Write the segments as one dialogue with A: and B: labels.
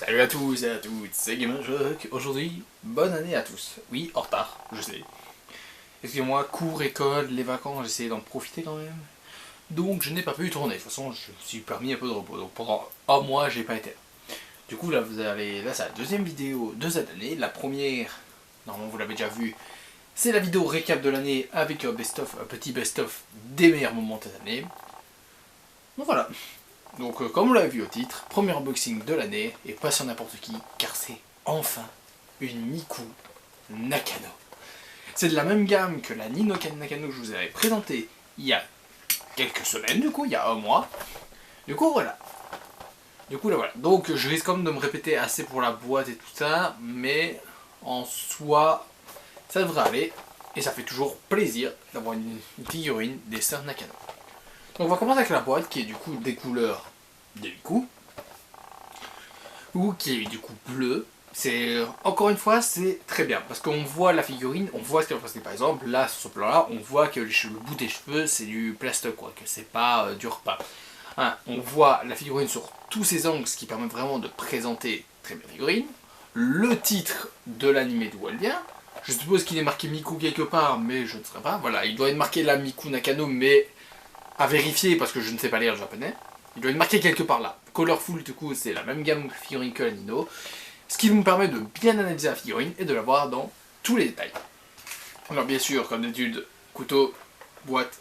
A: Salut à tous et à toutes, c'est GamerJock. Aujourd'hui, bonne année à tous. Oui, en retard, je sais. Excusez-moi, cours, école, les vacances, j'essaie d'en profiter quand même. Donc je n'ai pas pu tourner. De toute façon, je me suis permis un peu de repos. Donc pendant un mois, j'ai pas été là. Du coup, là, c'est la deuxième vidéo de cette année. La première, normalement vous l'avez déjà vu, c'est la vidéo récap de l'année avec un petit best-of des meilleurs moments de cette année. Donc voilà. Donc comme vous l'avez vu au titre, premier unboxing de l'année, et pas sur n'importe qui, car c'est enfin une Miku Nakano. C'est de la même gamme que la Nino Nakano que je vous avais présentée il y a quelques semaines, du coup, il y a un mois. Du coup, voilà. Donc je risque quand même de me répéter assez pour la boîte et tout ça, mais en soi, ça devrait aller. Et ça fait toujours plaisir d'avoir une figurine des sœurs Nakano. Donc on va commencer avec la boîte qui est du coup des couleurs de Miku, ou qui est du coup bleu. C'est encore une fois c'est très bien parce qu'on voit la figurine, on voit ce qu'elle représente. Par exemple là sur ce plan là, on voit que le bout des cheveux c'est du plastoc quoi, que c'est pas du repas. Hein, on voit la figurine sur tous ses angles, ce qui permet vraiment de présenter très bien la figurine. Le titre de l'anime d'où elle vient. Je suppose qu'il est marqué Miku quelque part, mais je ne sais pas. Voilà, il doit être marqué la Miku Nakano, mais à vérifier parce que je ne sais pas lire le japonais. Il doit être marqué quelque part là. Colorful, du coup, c'est la même gamme de figurines que la Nino. Ce qui nous permet de bien analyser la figurine et de la voir dans tous les détails. Alors, bien sûr, comme d'habitude, couteau, boîte,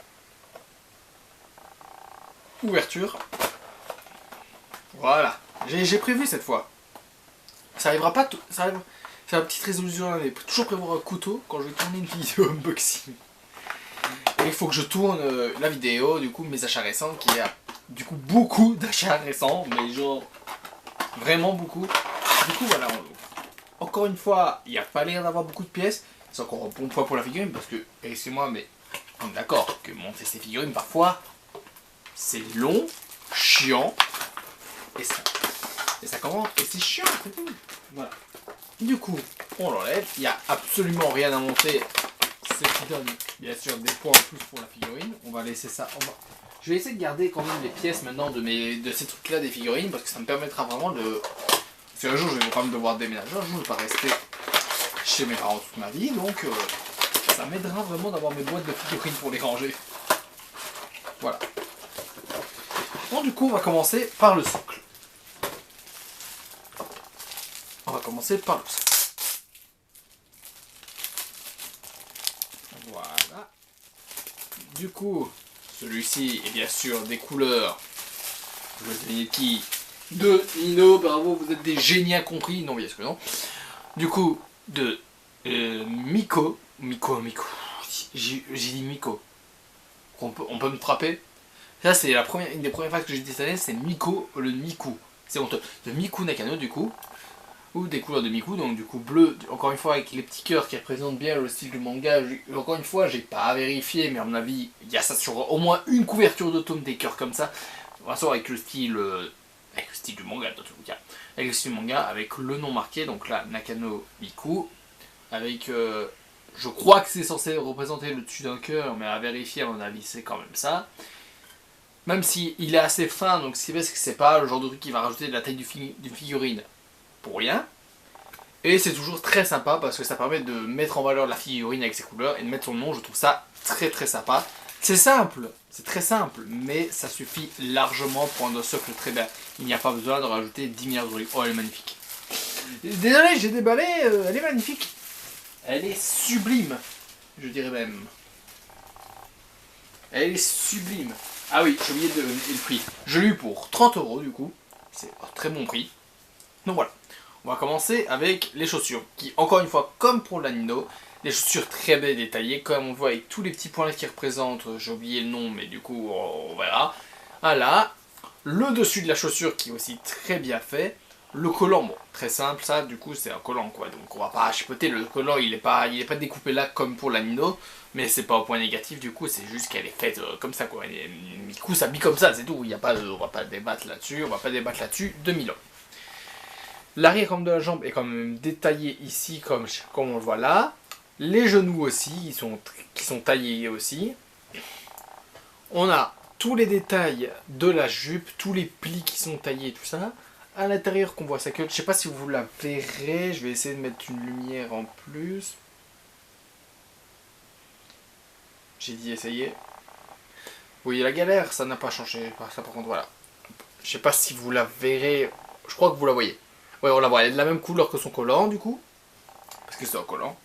A: ouverture. Voilà. J'ai prévu cette fois. Ça arrivera pas tout. Ça arrive. C'est la petite résolution l'année. Toujours prévoir un couteau quand je vais tourner une vidéo unboxing. Et il faut que je tourne la vidéo, du coup, mes achats récents, qui a du coup beaucoup d'achats récents, mais genre vraiment beaucoup. Du coup, voilà. Encore une fois, il n'y a pas l'air d'avoir beaucoup de pièces. C'est encore un bon poids pour la figurine, parce que, excusez-moi, mais on est d'accord que monter ces figurines, parfois, c'est long, chiant, et ça commence, et c'est chiant, c'est tout. Voilà. Du coup, on l'enlève. Il n'y a absolument rien à monter. Ce qui donne bien sûr des points en plus pour la figurine. On va laisser ça. Je vais essayer de garder quand même les pièces maintenant de ces trucs là des figurines parce que ça me permettra vraiment de. Si un jour je vais quand même devoir déménager, un jour je ne vais pas rester chez mes parents toute ma vie, donc ça m'aidera vraiment d'avoir mes boîtes de figurines pour les ranger. Voilà. Bon, du coup on va commencer par le socle. On va commencer par le socle. Voilà. Du coup, celui-ci est bien sûr des couleurs. Je vais deviner qui de Nino, bravo, vous êtes des génies incompris. Non, bien sûr que non. Du coup, de Miko. Miko. J'ai dit Miko. On peut me frapper. Ça, c'est une des premières phrases que j'ai dit cette année, c'est Miko, le Miku. C'est honteux. De Miku Nakano, du coup. Ou des couleurs de Miku, donc du coup bleu, encore une fois avec les petits cœurs qui représentent bien le style du manga. Encore une fois, j'ai pas vérifié, mais à mon avis, il y a ça sur au moins une couverture de tome des cœurs comme ça. De toute façon, avec le style du manga, dans tous les cas. Avec le style du manga, avec le nom marqué, donc là, Nakano Miku. Avec, je crois que c'est censé représenter le dessus d'un cœur, mais à vérifier, à mon avis, c'est quand même ça. Même si il est assez fin, donc ce qui fait, c'est que c'est pas le genre de truc qui va rajouter de la taille d'une figurine pour rien. Et c'est toujours très sympa parce que ça permet de mettre en valeur la figurine avec ses couleurs et de mettre son nom. Je trouve ça très très sympa. C'est simple, c'est très simple, mais ça suffit largement pour un socle très bien. Il n'y a pas besoin de rajouter 10 milliards de trucs. Oh, elle est magnifique. Désolé, j'ai déballé, elle est magnifique. Elle est sublime, je dirais même. Elle est sublime. Ah oui, j'ai oublié le prix. Je l'ai eu pour 30 € du coup. C'est un très bon prix. Donc voilà. On va commencer avec les chaussures, qui encore une fois, comme pour la Nino, les chaussures très bien détaillées, comme on voit avec tous les petits points qui représentent, j'ai oublié le nom, mais du coup, on verra. Voilà, le dessus de la chaussure qui est aussi très bien fait. Le collant, bon, très simple, ça, du coup, c'est un collant, quoi. Donc on va pas chipoter, le collant, il est pas découpé là comme pour la Nino, mais c'est pas un point négatif, du coup, c'est juste qu'elle est faite comme ça, quoi. Du coup, ça s'habille comme ça, c'est tout, on va pas débattre là-dessus, 2000 ans. L'arrière-rampe de la jambe est quand même détaillé ici comme on le voit là. Les genoux aussi, qui sont taillés aussi. On a tous les détails de la jupe, tous les plis qui sont taillés, tout ça. à l'intérieur qu'on voit sa queue. Je sais pas si vous la verrez. Je vais essayer de mettre une lumière en plus. J'ai dit essayer. Vous voyez la galère, ça n'a pas changé. Ça par contre, voilà. Je sais pas si vous la verrez. Je crois que vous la voyez. Ouais, on la voit. Elle est de la même couleur que son collant, du coup. Parce que c'est un collant.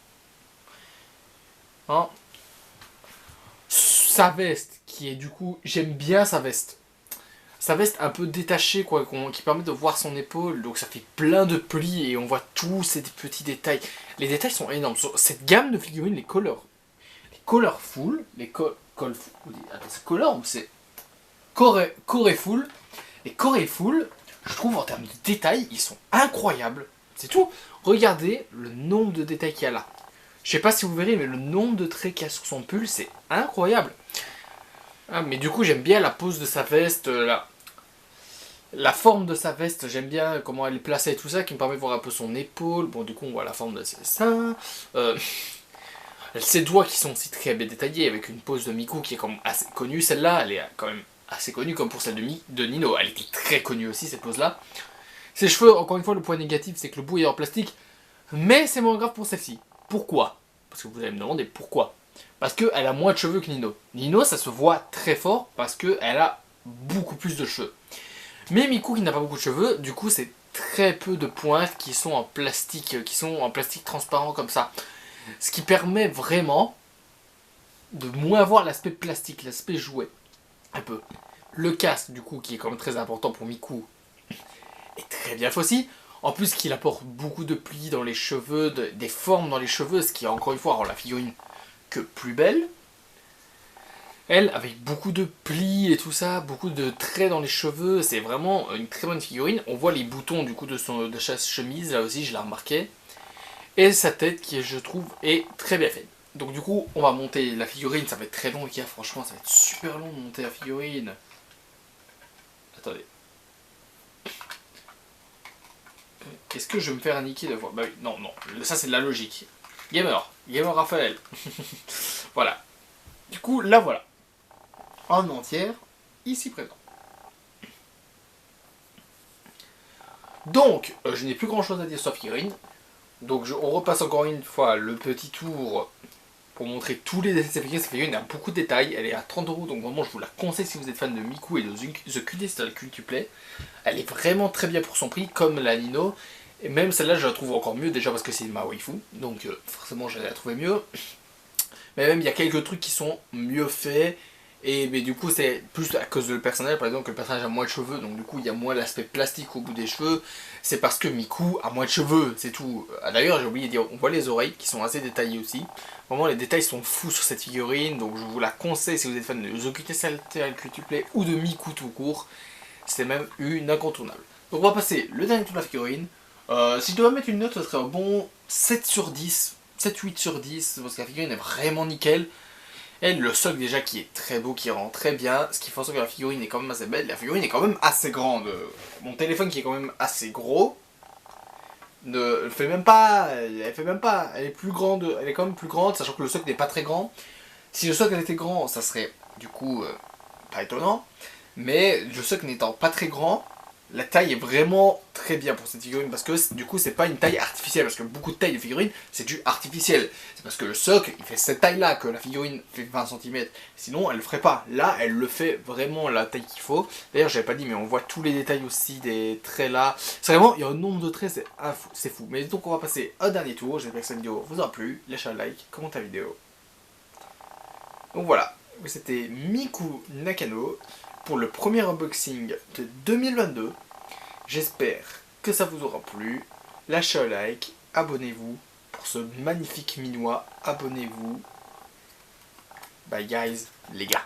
A: Hein. Sa veste, qui est du coup... J'aime bien sa veste. Sa veste un peu détachée, quoi, qui permet de voir son épaule. Donc ça fait plein de plis et on voit tous ces petits détails. Les détails sont énormes. Sur cette gamme de figurines, les Colorful, attends, c'est Color ou c'est Colorful. Les Colorful, je trouve en termes de détails, ils sont incroyables. C'est tout. Regardez le nombre de détails qu'il y a là. Je sais pas si vous verrez, mais le nombre de traits qu'il y a sur son pull, c'est incroyable. Ah, mais du coup, j'aime bien la pose de sa veste, la forme de sa veste. J'aime bien comment elle est placée et tout ça, qui me permet de voir un peu son épaule. Bon, du coup, on voit la forme de ses seins. Ses doigts qui sont aussi très bien détaillés, avec une pose de Miku qui est quand même assez connue. Celle-là, elle est quand même assez connue, comme pour celle de Nino. Elle était très connue aussi, cette pose-là. Ses cheveux, encore une fois, le point négatif, c'est que le bout est en plastique. Mais c'est moins grave pour celle-ci. Pourquoi? Parce que vous allez me demander pourquoi. Parce qu'elle a moins de cheveux que Nino. Nino, ça se voit très fort parce qu'elle a beaucoup plus de cheveux. Mais Miku, qui n'a pas beaucoup de cheveux, du coup, c'est très peu de pointes qui sont en plastique, transparent comme ça. Ce qui permet vraiment de moins voir l'aspect plastique, l'aspect jouet. Un peu. Le casque, du coup, qui est quand même très important pour Miku, est très bien fait aussi. En plus qu'il apporte beaucoup de plis dans les cheveux, des formes dans les cheveux, ce qui, encore une fois, rend la figurine que plus belle. Elle, avec beaucoup de plis et tout ça, beaucoup de traits dans les cheveux, c'est vraiment une très bonne figurine. On voit les boutons, du coup, de sa chemise, là aussi, je l'ai remarqué. Et sa tête qui, je trouve, est très bien faite. Donc du coup, on va monter la figurine. Ça va être très long, les gars. Franchement, ça va être super long de monter la figurine. Attendez. Est-ce que je vais me faire niquer de fois? Bah oui, non, non. Ça, c'est de la logique. Gamer. Gamer Raphaël. Voilà. Du coup, là, voilà. En entière, ici présent. Donc, je n'ai plus grand-chose à dire sur la figurine. Donc on repasse encore une fois le petit tour pour montrer tous les détails de cette figurine. Cette figurine a beaucoup de détails, elle est à 30 €, donc vraiment je vous la conseille si vous êtes fan de Miku et de The Cutest Quintuplay. Elle est vraiment très bien pour son prix, comme la Nino. Et même celle-là je la trouve encore mieux, déjà parce que c'est ma waifu, donc forcément je la trouver mieux. Mais même il y a quelques trucs qui sont mieux faits. Et mais du coup c'est plus à cause de le personnage, par exemple que le personnage a moins de cheveux, donc du coup il y a moins l'aspect plastique au bout des cheveux. C'est parce que Miku a moins de cheveux, c'est tout. D'ailleurs j'ai oublié de dire, on voit les oreilles qui sont assez détaillées aussi. Vraiment les détails sont fous sur cette figurine, donc je vous la conseille si vous êtes fan de The Cutest Quintuplay ou de Miku tout court. C'est même une incontournable. Donc on va passer le dernier tour de la figurine. Si je dois mettre une note, ce serait un bon 7 sur 10, 7-8 sur 10, parce que la figurine est vraiment nickel. Et le socle déjà qui est très beau, qui rend très bien, ce qui fait en sorte que la figurine est quand même assez belle. La figurine est quand même assez grande. Mon téléphone qui est quand même assez gros, elle fait même pas, elle est plus grande, elle est quand même plus grande, sachant que le socle n'est pas très grand. Si le socle était grand, ça serait du coup pas étonnant, mais le socle n'étant pas très grand, la taille est vraiment très bien pour cette figurine parce que du coup c'est pas une taille artificielle, parce que beaucoup de tailles de figurines c'est du artificiel. C'est parce que le socle il fait cette taille là que la figurine fait 20 cm, sinon elle le ferait pas. Là elle le fait vraiment la taille qu'il faut. D'ailleurs j'avais pas dit mais on voit tous les détails aussi des traits là. C'est vraiment, il y a un nombre de traits, c'est fou. Mais donc on va passer un dernier tour. J'espère que cette vidéo vous aura plu. Lâchez un like, commentez la vidéo. Donc voilà, c'était Miku Nakano pour le premier unboxing de 2022. J'espère que ça vous aura plu. Lâchez un like, abonnez-vous pour ce magnifique minois. Abonnez-vous. Bye guys, les gars.